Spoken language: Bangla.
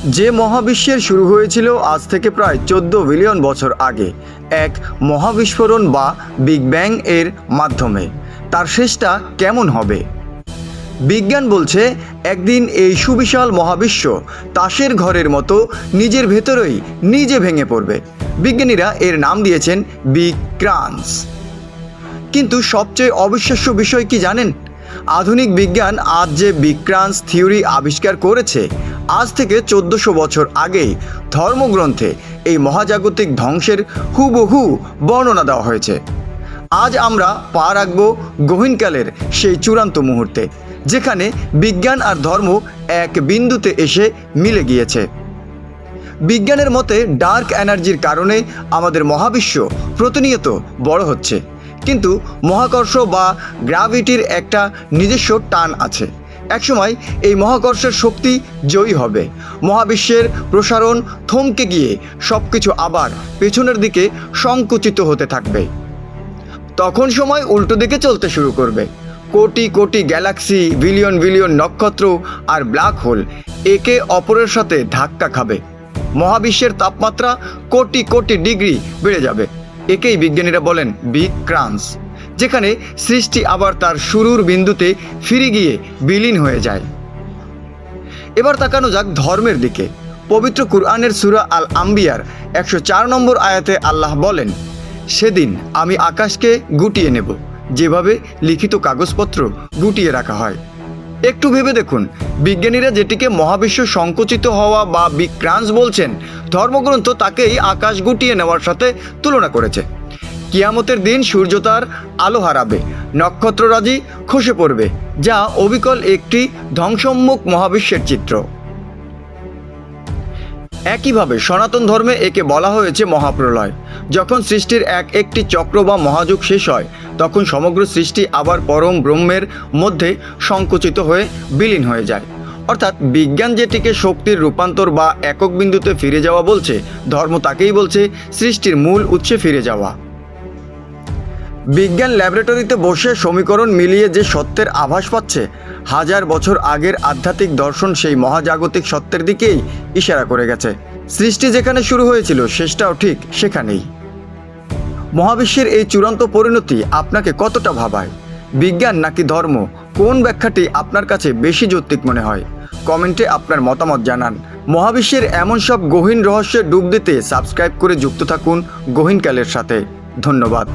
যে মহাবিশ্বের শুরু হয়েছিল আজ থেকে প্রায় 14 বিলিয়ন বছর আগে এক মহাবিস্ফোরণ বা বিগ ব্যাং এর মাধ্যমে, তার শেষটা কেমন হবে? বিজ্ঞান বলছে একদিন এই সুবিশাল মহাবিশ্ব তাসের ঘরের মতো নিজের ভেতরেই নিজে ভেঙে পড়বে। বিজ্ঞানীরা এর নাম দিয়েছেন বিগ ক্রাঞ্চ। কিন্তু সবচেয়ে অবিশ্বাস্য বিষয় কি জানেন? আধুনিক বিজ্ঞান আজ যে বিগ ক্রাঞ্চ থিওরি আবিষ্কার করেছে, আজ থেকে 1400 বছর আগেই ধর্মগ্রন্থে এই মহাজাগতিক ধ্বংসের হুবহু বর্ণনা দেওয়া হয়েছে। আজ আমরা পা রাখব গহীনকালের সেই চূড়ান্ত মুহূর্তে, যেখানে বিজ্ঞান আর ধর্ম এক বিন্দুতে এসে মিলে গিয়েছে। বিজ্ঞানের মতে ডার্ক এনার্জির কারণে আমাদের মহাবিশ্ব প্রতিনিয়ত বড় হচ্ছে, কিন্তু মহাকর্ষ বা গ্র্যাভিটির একটা নিজস্ব টান আছে। একসময় এই মহাকর্ষের শক্তি জয়ী হবে, মহাবিশ্বের প্রসারণ থমকে গিয়ে সব কিছু আবার পেছনের দিকে সংকুচিত হতে থাকবে। তখন সময় উল্টো দিকে চলতে শুরু করবে। Crore crore Galaxy, billion billion নক্ষত্র আর ব্ল্যাক হোল একে অপরের সাথে ধাক্কা খাবে। মহাবিশ্বের তাপমাত্রা কোটি কোটি ডিগ্রি বেড়ে যাবে। একেই বিজ্ঞানীরা বলেন বিগ ক্রাঞ্চ, যেখানে সৃষ্টি আবার তার শুরুর বিন্দুতে ফিরে গিয়ে বিলীন হয়ে যায়। এবার তাকানো যাক ধর্মের দিকে। পবিত্র কুরআনের সূরা আল আম্বিয়ার 104 নম্বর আয়াতে আল্লাহ বলেন, সেদিন আমি আকাশকে গুটিয়ে নেব, যেভাবে লিখিত কাগজপত্র গুটিয়ে রাখা হয়। একটু ভেবে দেখুন, বিজ্ঞানীরা যেটিকে মহাবিশ্ব সংকুচিত হওয়া বা বিগ ক্রাঞ্চ বলছেন, ধর্মগ্রন্থ তাকেই আকাশ গুটিয়ে নেওয়ার সাথে তুলনা করেছে। কিয়ামতের দিন সূর্য তার আলো হারাবে, নক্ষত্ররাজি খসে পড়বে, যা অবিকল একটি ধ্বংসোন্মুখ মহাবিশ্বের চিত্র। একইভাবে সনাতন ধর্মে একে বলা হয়েছে মহাপ্রলয়। যখন সৃষ্টির একটি চক্র বা মহাযুগ শেষ হয়, তখন সমগ্র সৃষ্টি আবার পরম ব্রহ্মের মধ্যে সংকুচিত হয়ে বিলীন হয়ে যায়। অর্থাৎ বিজ্ঞান যেটিকে শক্তির রূপান্তর বা একক বিন্দুতে ফিরে যাওয়া বলছে, ধর্ম তাকেই বলছে সৃষ্টির মূল উৎসে ফিরে যাওয়া। বিজ্ঞান ল্যাবরেটরিতে বসে সমীকরণ মিলিয়ে যে সত্যের আভাস পাচ্ছে, হাজার বছর আগের আধ্যাত্মিক দর্শন সেই মহাজাগতিক সত্যের দিকেই ইশারা করে গেছে। সৃষ্টি যেখানে শুরু হয়েছিল, শেষটাও ঠিক সেখানেই। মহাবিশ্বের এই চূড়ান্ত পরিণতি আপনাকে কতটা ভাবায়? বিজ্ঞান নাকি ধর্ম? কোন ব্যাখ্যাটি আপনার কাছে বেশি যৌক্তিক মনে হয়? কমেন্টে আপনার মতামত জানান। মহাবিশ্বের এমন সব গহীন রহস্যে ডুব দিতে সাবস্ক্রাইব করে যুক্ত থাকুন গহীনকালের সাথে। ধন্যবাদ।